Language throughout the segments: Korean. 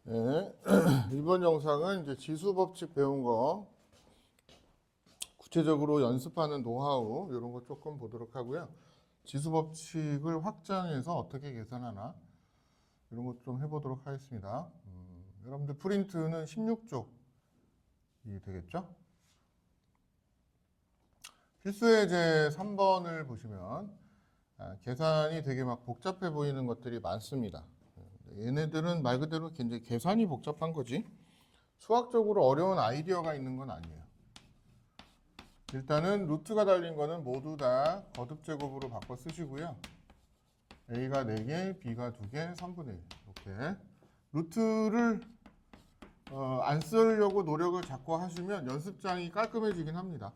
네. 이번 영상은 이제 지수 법칙 배운 거 구체적으로 연습하는 노하우 이런 거 조금 보도록 하고요. 지수 법칙을 확장해서 어떻게 계산하나 이런 것 좀 해보도록 하겠습니다. 여러분들 프린트는 16쪽이 되겠죠? 필수예제 3번을 보시면 계산이 되게 막 복잡해 보이는 것들이 많습니다. 얘네들은 말 그대로 굉장히 계산이 복잡한 거지 수학적으로 어려운 아이디어가 있는 건 아니에요. 일단은 루트가 달린 거는 모두 다 거듭 제곱으로 바꿔 쓰시고요. A가 4개, B가 2개, 3분의 1 이렇게 루트를 안 쓰려고 노력을 자꾸 하시면 연습장이 깔끔해지긴 합니다.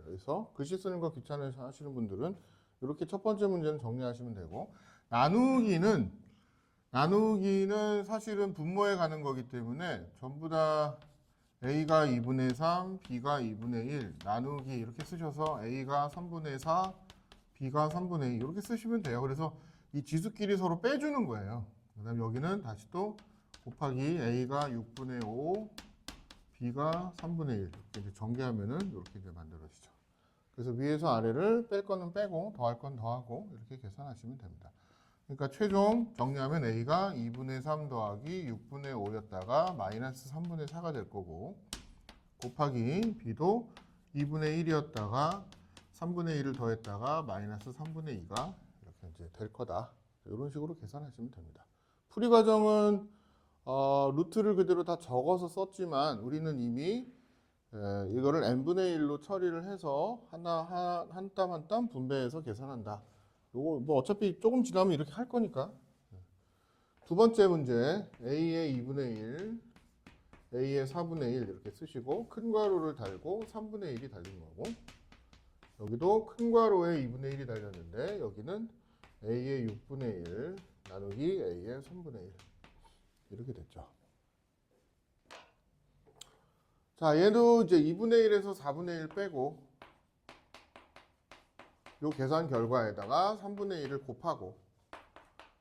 그래서 글씨 쓰는 거 귀찮아서 하시는 분들은 이렇게 첫 번째 문제는 정리하시면 되고 나누기는 사실은 분모에 가는 거기 때문에 전부 다 A가 2분의 3, B가 2분의 1 나누기 이렇게 쓰셔서 A가 3분의 4, B가 3분의 2 이렇게 쓰시면 돼요. 그래서 이 지수끼리 서로 빼주는 거예요. 그 다음에 여기는 다시 또 곱하기 A가 6분의 5, B가 3분의 1 이렇게 이제 전개하면은 이렇게 이제 만들어지죠. 그래서 위에서 아래를 뺄 거는 빼고 더할 건 더하고 이렇게 계산하시면 됩니다. 그러니까 최종 정리하면 A가 2분의 3 더하기 6분의 5였다가 마이너스 3분의 4가 될 거고 곱하기 B도 2분의 1이었다가 3분의 1을 더했다가 마이너스 3분의 2가 이렇게 이제 될 거다. 이런 식으로 계산하시면 됩니다. 풀이 과정은 루트를 그대로 다 적어서 썼지만 우리는 이미 이거를 n분의 1로 처리를 해서 한 땀 한 땀 분배해서 계산한다. 요거 뭐 어차피 조금 지나면 이렇게 할 거니까. 두 번째 문제 A의 2분의 1, A의 4분의 1 이렇게 쓰시고 큰 괄호를 달고 3분의 1이 달린 거고 여기도 큰 괄호에 2분의 1이 달렸는데 여기는 A의 6분의 1 나누기 A의 3분의 1 이렇게 됐죠. 자, 얘도 이제 2분의 1에서 4분의 1 빼고 요 계산 결과에다가 3분의 1을 곱하고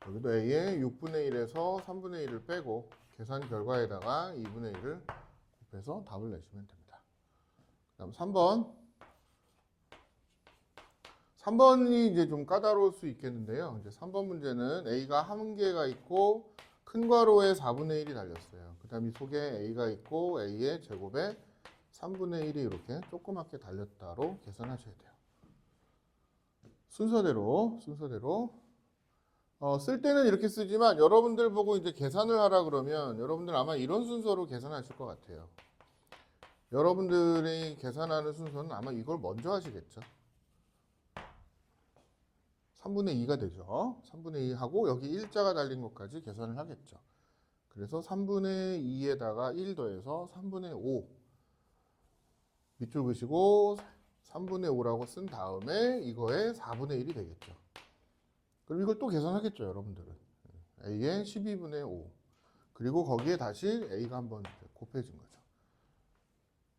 여기도 A의 6분의 1에서 3분의 1을 빼고 계산 결과에다가 2분의 1을 곱해서 답을 내시면 됩니다. 그 다음 3번. 3번이 이제 좀 까다로울 수 있겠는데요. 이제 3번 문제는 A가 한 개가 있고 큰 괄호에 4분의 1이 달렸어요. 그 다음 이 속에 A가 있고 A의 제곱에 3분의 1이 이렇게 조그맣게 달렸다로 계산하셔야 돼요. 순서대로 쓸 때는 이렇게 쓰지만 여러분들 보고 이제 계산을 하라 그러면 여러분들 아마 이런 순서로 계산하실 것 같아요. 여러분들이 계산하는 순서는 아마 이걸 먼저 하시겠죠. 3분의 2가 되죠. 3분의 2 하고 여기 일자가 달린 것까지 계산을 하겠죠. 그래서 3분의 2에다가 1 더해서 3분의 5 밑줄 그시고 3분의 5라고 쓴 다음에 이거에 4분의 1이 되겠죠. 그럼 이걸 또 계산하겠죠, 여러분들은. A의 12분의 5 그리고 거기에 다시 A가 한번 곱해진 거죠.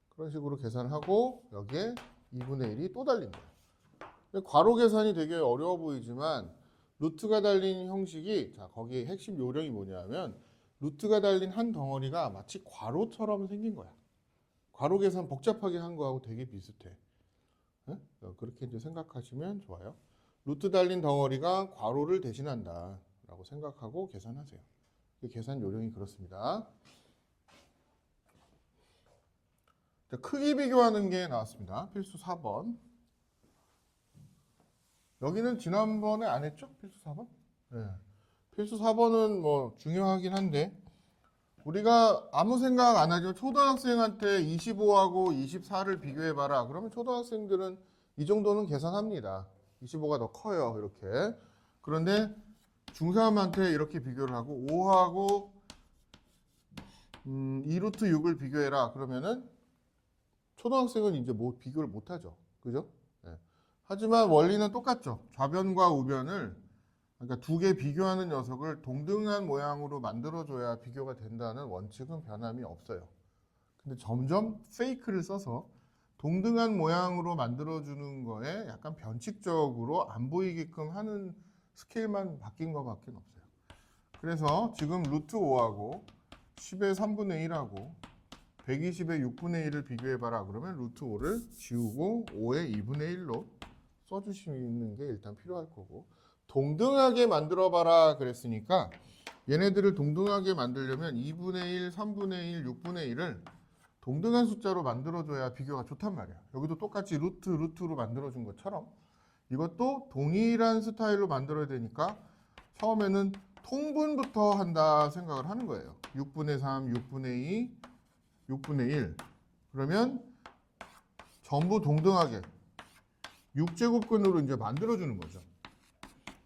그런 식으로 계산을 하고 여기에 2분의 1이 또 달린 거예요. 괄호 계산이 되게 어려워 보이지만 루트가 달린 형식이 자 거기에 핵심 요령이 뭐냐면 루트가 달린 한 덩어리가 마치 괄호처럼 생긴 거야. 괄호 계산 복잡하게 한 거하고 되게 비슷해. 네? 그렇게 이제 생각하시면 좋아요. 루트 달린 덩어리가 괄호를 대신한다 라고 생각하고 계산하세요. 계산 요령이 그렇습니다. 자, 크기 비교하는 게 나왔습니다. 필수 4번. 여기는 지난번에 안 했죠? 필수 4번? 네. 필수 4번은 뭐 중요하긴 한데 우리가 아무 생각 안 하죠. 초등학생한테 25하고 24를 비교해봐라. 그러면 초등학생들은 이 정도는 계산합니다. 25가 더 커요. 이렇게. 그런데 중3한테 이렇게 비교를 하고 5하고 2루트 6을 비교해라. 그러면은 초등학생은 이제 뭐 비교를 못하죠. 그죠? 네. 하지만 원리는 똑같죠. 좌변과 우변을 그러니까 두 개 비교하는 녀석을 동등한 모양으로 만들어줘야 비교가 된다는 원칙은 변함이 없어요. 근데 점점 페이크를 써서 동등한 모양으로 만들어주는 거에 약간 변칙적으로 안 보이게끔 하는 스케일만 바뀐 것밖에 없어요. 그래서 지금 루트 5하고 10의 3분의 1하고 120의 6분의 1을 비교해봐라. 그러면 루트 5를 지우고 5의 2분의 1로 써주시는 게 일단 필요할 거고, 동등하게 만들어봐라 그랬으니까 얘네들을 동등하게 만들려면 2분의 1, 3분의 1, 6분의 1을 동등한 숫자로 만들어줘야 비교가 좋단 말이야. 여기도 똑같이 루트로 만들어준 것처럼 이것도 동일한 스타일로 만들어야 되니까 처음에는 통분부터 한다 생각을 하는 거예요. 6분의 3, 6분의 2, 6분의 1. 그러면 전부 동등하게 6제곱근으로 이제 만들어주는 거죠.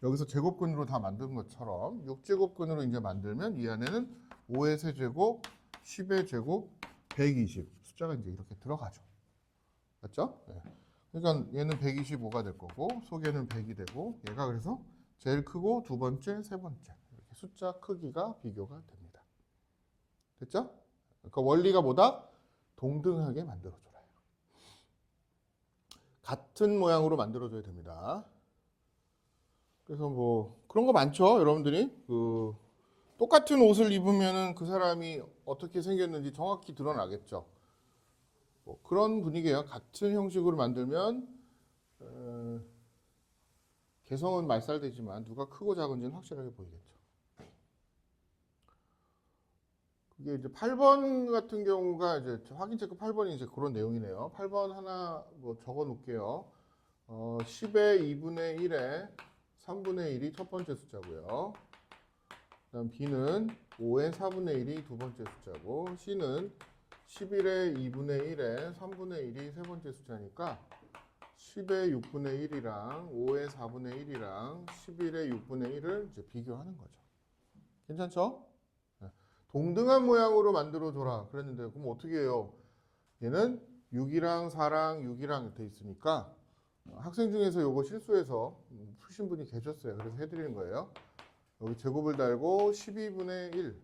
여기서 제곱근으로 다 만든 것처럼 6제곱근으로 이제 만들면 이 안에는 5의 세제곱, 10의 제곱, 120 숫자가 이제 이렇게 들어가죠. 맞죠? 네. 그러니까 얘는 125가 될 거고 속에는 100이 되고 얘가 그래서 제일 크고 두 번째, 세 번째 이렇게 숫자 크기가 비교가 됩니다. 됐죠? 그러니까 원리가 뭐다? 동등하게 만들어줘라. 같은 모양으로 만들어줘야 됩니다. 그래서 뭐 그런 거 많죠, 여러분들이. 똑같은 옷을 입으면은 그 사람이 어떻게 생겼는지 정확히 드러나겠죠. 뭐 그런 분위기예요. 같은 형식으로 만들면 개성은 말살되지만 누가 크고 작은지는 확실하게 보이겠죠. 그게 이제 8번 같은 경우가 이제 확인 체크 8번이 이제 그런 내용이네요. 8번 하나 뭐 적어 놓을게요. 10의 2분의 1에 3분의 1이 첫 번째 숫자고요. 그다음 B는 5의 4분의 1이 두 번째 숫자고, C는 11의 2분의 1에 3분의 1이 세 번째 숫자니까 10의 6분의 1이랑 5의 4분의 1이랑 11의 6분의 1을 이제 비교하는 거죠. 괜찮죠? 네. 동등한 모양으로 만들어줘라 그랬는데 그럼 어떻게 해요? 얘는 6이랑 4랑 6이랑 돼 있으니까 학생 중에서 요거 실수해서 푸신 분이 계셨어요. 그래서 해드리는 거예요. 여기 제곱을 달고 12분의 1,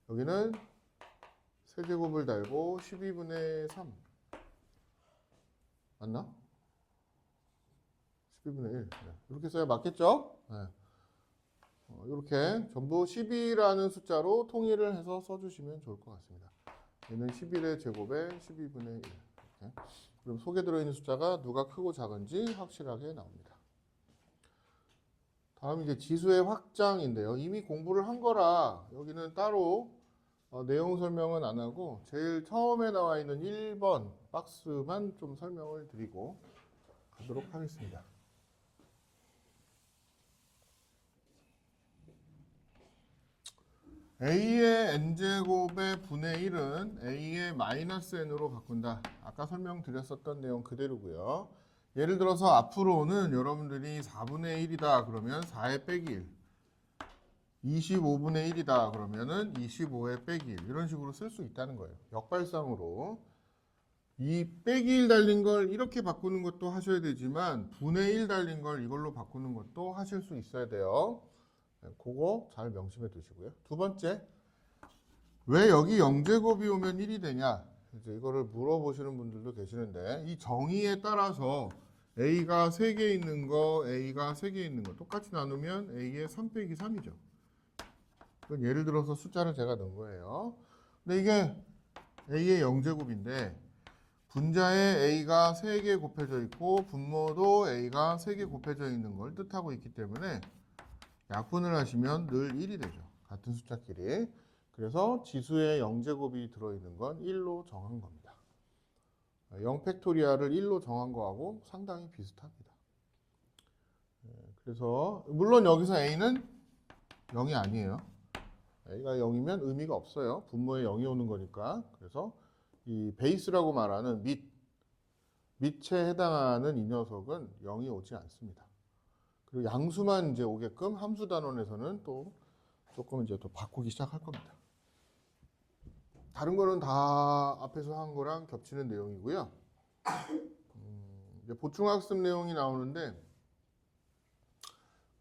여기는 세제곱을 달고 12분의 3 맞나? 12분의 1 네. 이렇게 써야 맞겠죠? 네. 이렇게 전부 12라는 숫자로 통일을 해서 써주시면 좋을 것 같습니다. 얘는 11의 제곱에 12분의 1 이렇게. 그럼 속에 들어있는 숫자가 누가 크고 작은지 확실하게 나옵니다. 다음 이제 지수의 확장인데요. 이미 공부를 한 거라 여기는 따로 내용 설명은 안 하고 제일 처음에 나와 있는 1번 박스만 좀 설명을 드리고 가도록 하겠습니다. A의 n제곱의 분의 1은 A의 마이너스 n으로 바꾼다. 아까 설명드렸었던 내용 그대로고요. 예를 들어서 앞으로는 여러분들이 4분의 1이다 그러면 4의 빼기 1, 25분의 1이다 그러면은 25의 빼기 1 이런 식으로 쓸 수 있다는 거예요. 역발상으로. 이 빼기 1 달린 걸 이렇게 바꾸는 것도 하셔야 되지만 분의 1 달린 걸 이걸로 바꾸는 것도 하실 수 있어야 돼요. 그거 잘 명심해 두시고요. 두 번째, 왜 여기 0제곱이 오면 1이 되냐? 이제 이거를 물어보시는 분들도 계시는데 이 정의에 따라서 A가 3개 있는 거, A가 3개 있는 거 똑같이 나누면 A의 3 빼기 3이죠. 이건 예를 들어서 숫자를 제가 넣은 거예요. 근데 이게 A의 0제곱인데 분자에 A가 3개 곱해져 있고 분모도 A가 3개 곱해져 있는 걸 뜻하고 있기 때문에 약분을 하시면 늘 1이 되죠. 같은 숫자끼리. 그래서 지수에 0제곱이 들어있는 건 1로 정한 겁니다. 0팩토리얼을 1로 정한 거하고 상당히 비슷합니다. 그래서 물론 여기서 A는 0이 아니에요. A가 0이면 의미가 없어요. 분모에 0이 오는 거니까. 그래서 이 베이스라고 말하는 밑에 해당하는 이 녀석은 0이 오지 않습니다. 그리고 양수만 이제 오게끔 함수 단원에서는 또 조금 이제 또 바꾸기 시작할 겁니다. 다른 거는 다 앞에서 한 거랑 겹치는 내용이고요. 이제 보충학습 내용이 나오는데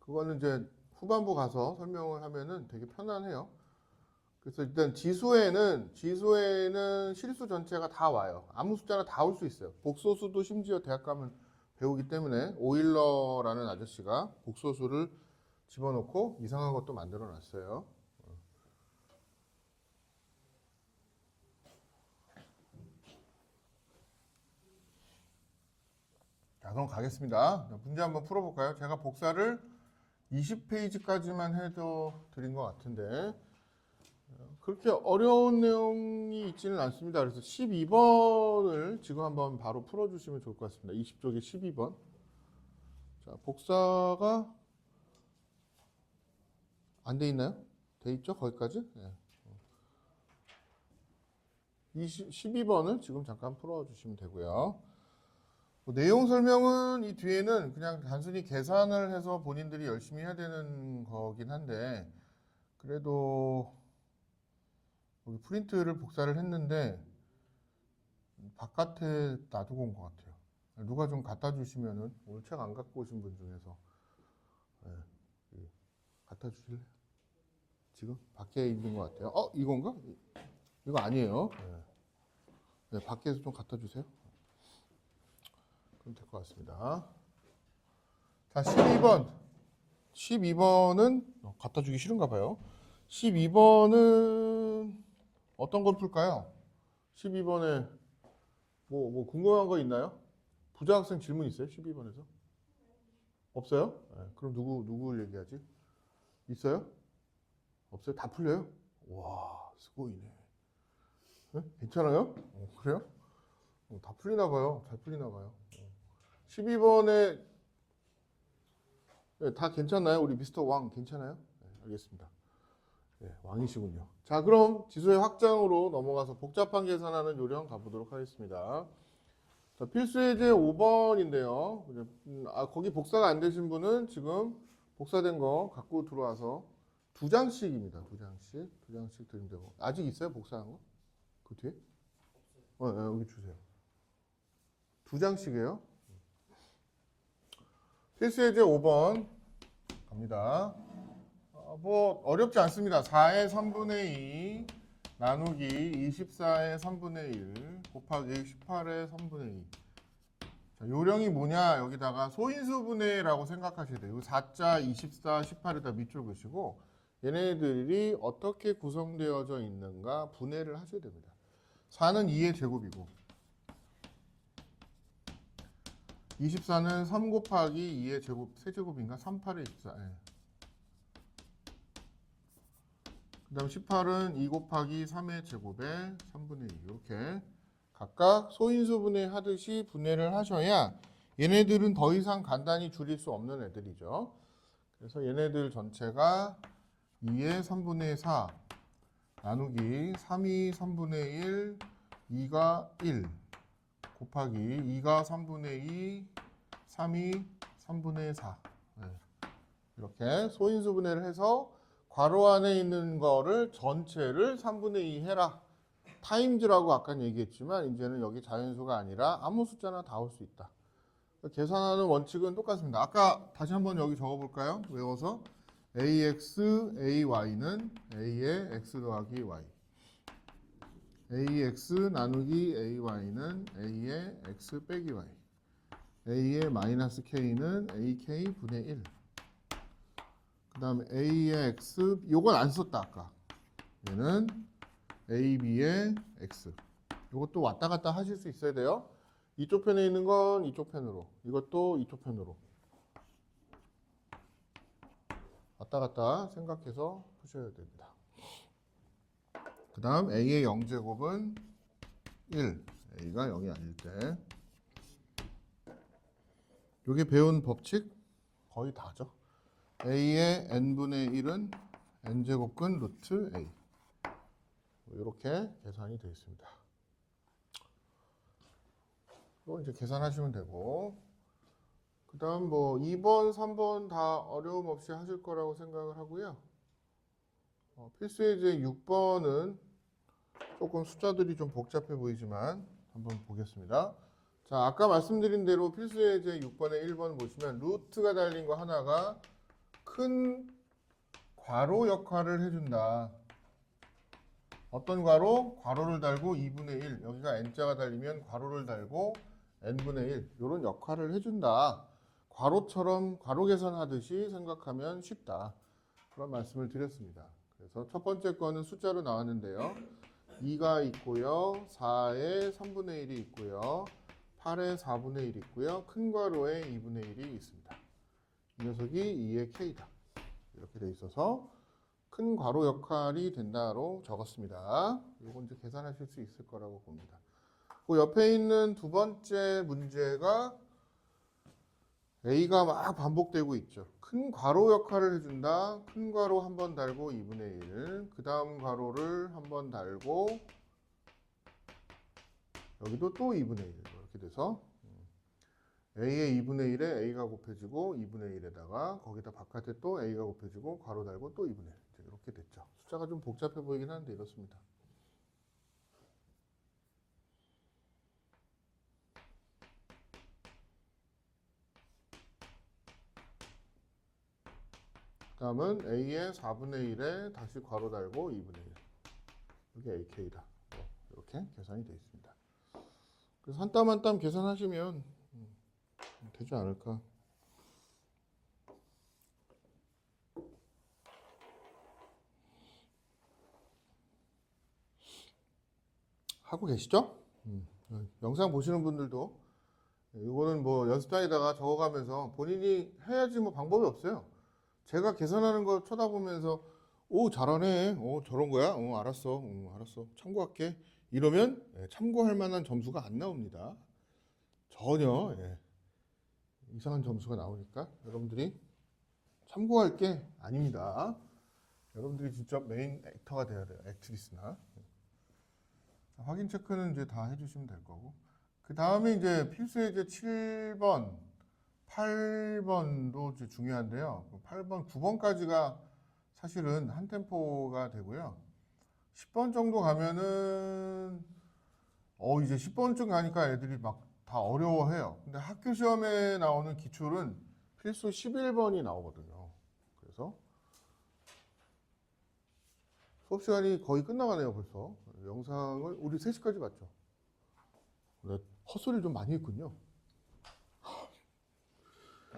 그거는 이제 후반부 가서 설명을 하면은 되게 편안해요. 그래서 일단 지수에는 실수 전체가 다 와요. 아무 숫자나 다 올 수 있어요. 복소수도 심지어 대학 가면 배우기 때문에 오일러라는 아저씨가 복소수를 집어넣고 이상한 것도 만들어 놨어요. 그럼 가겠습니다. 문제 한번 풀어볼까요? 제가 복사를 20페이지까지만 해도 드린 것 같은데 그렇게 어려운 내용이 있지는 않습니다. 그래서 12번을 지금 한번 바로 풀어주시면 좋을 것 같습니다. 20쪽에 12번. 자, 복사가 안 돼 있나요? 돼 있죠? 거기까지? 네. 12번을 지금 잠깐 풀어주시면 되고요. 내용 설명은 이 뒤에는 그냥 단순히 계산을 해서 본인들이 열심히 해야 되는 거긴 한데 그래도 여기 프린트를 복사를 했는데 바깥에 놔두고 온 것 같아요. 누가 좀 갖다 주시면은 오늘 책 안 갖고 오신 분 중에서 갖다 주실래요? 지금 밖에 있는 것 같아요. 이건가? 이거 아니에요. 네, 밖에서 좀 갖다 주세요. 그럼 될 것 같습니다. 자, 12번. 12번은 갖다 주기 싫은가 봐요. 12번은 어떤 걸 풀까요? 12번에 뭐 궁금한 거 있나요? 부장학생 질문 있어요? 12번에서? 없어요? 네, 그럼 누구 얘기하지? 있어요? 없어요? 다 풀려요? 와, 스고이네. 네? 괜찮아요? 그래요? 다 풀리나 봐요. 잘 풀리나 봐요. 12번에 네, 다 괜찮나요? 우리 미스터 왕 괜찮아요? 네, 알겠습니다. 네, 왕이시군요. 자, 그럼 지수의 확장으로 넘어가서 복잡한 계산하는 요령 가보도록 하겠습니다. 자, 필수예제 5번인데요. 거기 복사가 안 되신 분은 지금 복사된 거 갖고 들어와서 2장씩입니다. 2장씩 드리면 되고. 아직 있어요? 복사한 거? 그 뒤에? 여기 주세요. 2장씩이에요. 필수예제 5번 갑니다. 뭐 어렵지 않습니다. 4의 3분의 2 나누기 24의 3분의 1 곱하기 18의 3분의 2. 자, 요령이 뭐냐? 여기다가 소인수분해라고 생각하셔야 돼요. 4자, 24, 18에다 밑줄 그시고 얘네들이 어떻게 구성되어져 있는가 분해를 하셔야 됩니다. 4는 2의 제곱이고 24는 3 곱하기 2의 제곱, 세제곱인가? 3, 8의 24. 예. 그 다음 18은 2 곱하기 3의 제곱에 3분의 2. 이렇게 각각 소인수분해 하듯이 분해를 하셔야 얘네들은 더 이상 간단히 줄일 수 없는 애들이죠. 그래서 얘네들 전체가 2의 3분의 4 나누기 3이 3분의 1, 2가 1 곱하기 2가 3분의 2, 3이 3분의 4. 네. 이렇게 소인수분해를 해서 괄호 안에 있는 거를 전체를 3분의 2 해라. 타임즈라고 아까 얘기했지만 이제는 여기 자연수가 아니라 아무 숫자나 다 올 수 있다. 계산하는 원칙은 똑같습니다. 아까 다시 한번 여기 적어볼까요? 외워서 ax, ay는 a의 x 더하기 y ax 나누기 ay는 a의 x 빼기 y a의 마이너스 k는 ak 분의 1 그 다음에 a의 x 요건 안 썼다 아까 얘는 ab의 x 요것도 왔다 갔다 하실 수 있어야 돼요. 이쪽 편에 있는 건 이쪽 편으로 이것도 이쪽 편으로 왔다 갔다 생각해서 푸셔야 됩니다. 그 다음 a의 0제곱은 1 a가 0이 아닐 때 요게 배운 법칙 거의 다죠. a의 n분의 1은 n제곱근 루트 a 이렇게 계산이 되어 있습니다. 이거 이제 계산하시면 되고 그 다음 뭐 2번, 3번 다 어려움 없이 하실 거라고 생각을 하고요. 필수예제 6번은 조금 숫자들이 좀 복잡해 보이지만 한번 보겠습니다. 자, 아까 말씀드린 대로 필수예제 6번에 1번 보시면 루트가 달린 거 하나가 큰 괄호 역할을 해준다. 어떤 괄호? 괄호를 달고 2분의 1. 여기가 n자가 달리면 괄호를 달고 n분의 1. 이런 역할을 해준다. 괄호처럼 괄호 계산하듯이 생각하면 쉽다. 그런 말씀을 드렸습니다. 그래서 첫 번째 거는 숫자로 나왔는데요. 2가 있고요. 4에 3분의 1이 있고요. 8의 4분의 1 있고요. 큰 괄호에 2분의 1이 있습니다. 이 녀석이 2의 k다. 이렇게 돼 있어서 큰 괄호 역할이 된다로 적었습니다. 이거 이제 계산하실 수 있을 거라고 봅니다. 그 옆에 있는 두 번째 문제가 A가 막 반복되고 있죠. 큰 괄호 역할을 해준다. 큰 괄호 한 번 달고 2분의 1. 그 다음 괄호를 한 번 달고 여기도 또 2분의 1. 이렇게 돼서 A의 2분의 1에 A가 곱해지고 2분의 1에다가 거기다 바깥에 또 A가 곱해지고 괄호 달고 또 2분의 1. 이렇게 됐죠. 숫자가 좀 복잡해 보이긴 하는데 이렇습니다. 다음은 A의 4분의 1에 다시 괄호 달고 2분의 1. 이게 AK다. 이렇게 계산이 되어 있습니다. 그래서 한 땀 한 땀 계산하시면 되지 않을까. 하고 계시죠? 영상 보시는 분들도 이거는 뭐 연습장에다가 적어가면서 본인이 해야지 뭐 방법이 없어요. 제가 계산하는 거 쳐다보면서 오 잘하네, 오 저런 거야, 알았어, 알았어, 참고할게. 이러면 참고할 만한 점수가 안 나옵니다. 전혀 이상한 점수가 나오니까 여러분들이 참고할 게 아닙니다. 여러분들이 진짜 메인 액터가 돼야 돼요. 액트리스나. 확인 체크는 이제 다 해주시면 될 거고. 그 다음에 이제 필수 예제 7번, 8번도 이제 중요한데요. 8번, 9번까지가 사실은 한 템포가 되고요. 10번 정도 가면은 이제 10번쯤 가니까 애들이 막 다 어려워해요. 근데 학교 시험에 나오는 기출은 필수 11번이 나오거든요. 그래서 수업 시간이 거의 끝나가네요, 벌써. 영상을 우리 3시까지 봤죠. 헛소리를 좀 많이 했군요.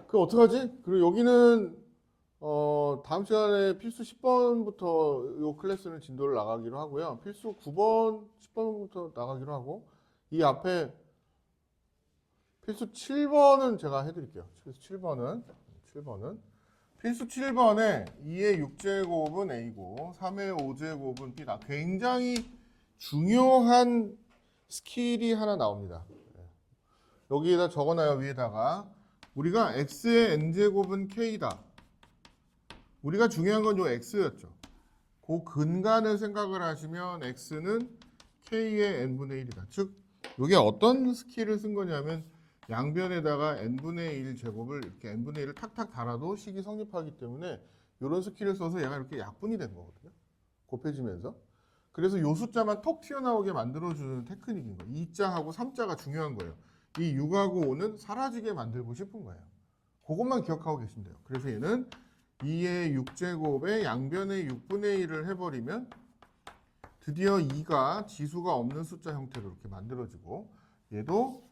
그 어떡하지? 그리고 여기는 다음 시간에 필수 10번부터 이 클래스는 진도를 나가기로 하고요. 필수 9번, 10번부터 나가기로 하고 이 앞에 필수 7번은 제가 해드릴게요. 필수 7번은 필수 7번에 2의 6제곱은 A고 3의 5제곱은 B다. 굉장히 중요한 스킬이 하나 나옵니다. 여기에다 적어놔요. 위에다가 우리가 X의 N제곱은 K다. 우리가 중요한 건 요 X였죠. 그 근간을 생각을 하시면 X는 K의 N분의 1이다. 즉 이게 어떤 스킬을 쓴 거냐면 양변에다가 n분의 1 제곱을 이렇게 n분의 1을 탁탁 달아도 식이 성립하기 때문에 이런 스킬을 써서 얘가 이렇게 약분이 된 거거든요. 곱해지면서. 그래서 요 숫자만 톡 튀어나오게 만들어주는 테크닉인 거예요. 2자하고 3자가 중요한 거예요. 이 6하고 5는 사라지게 만들고 싶은 거예요. 그것만 기억하고 계시면 돼요. 그래서 얘는 2의 6제곱에 양변의 6분의 1을 해버리면 드디어 2가 지수가 없는 숫자 형태로 이렇게 만들어지고 얘도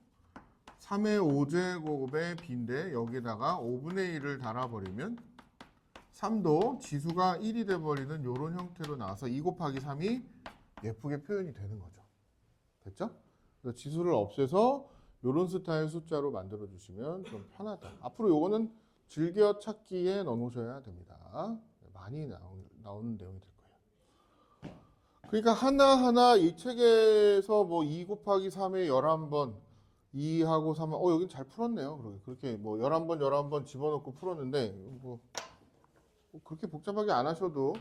3의 5제곱의 b인데 여기다가 5분의 1을 달아버리면 3도 지수가 1이 돼버리는 이런 형태로 나와서 2 곱하기 3이 예쁘게 표현이 되는 거죠. 됐죠? 그래서 지수를 없애서 이런 스타일 숫자로 만들어 주시면 좀 편하다. 앞으로 요거는 즐겨 찾기에 넣어놓으셔야 됩니다. 많이 나오는 내용이 될 거예요. 그러니까 하나하나 이 책에서 뭐 2 곱하기 3의 11번 2하고 3은 여긴 잘 풀었네요. 그렇게 뭐 11번 집어넣고 풀었는데 뭐 그렇게 복잡하게 안 하셔도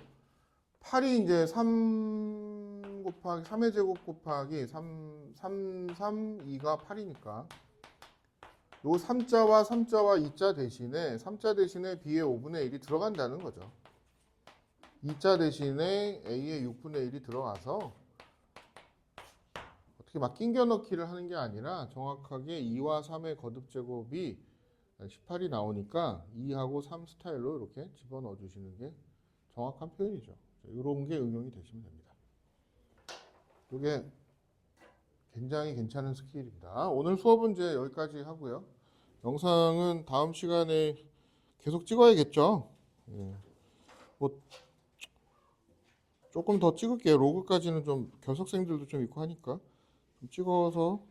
8이 이제 3 곱하기 3의 제곱 곱하기 3, 2가 8이니까 요 3자와 2자 대신에 3자 대신에 b의 5분의 1이 들어간다는 거죠. 2자 대신에 a의 6분의 1이 들어가서 어떻게 막 낑겨 넣기를 하는 게 아니라 정확하게 2와 3의 거듭 제곱이 18이 나오니까 2하고 3 스타일로 이렇게 집어넣어 주시는 게 정확한 표현이죠. 이런 게 응용이 되시면 됩니다. 이게 굉장히 괜찮은 스킬입니다. 오늘 수업은 이제 여기까지 하고요. 영상은 다음 시간에 계속 찍어야겠죠. 뭐 조금 더 찍을게요. 로그까지는 좀 결석생들도 좀 있고 하니까 좀 찍어서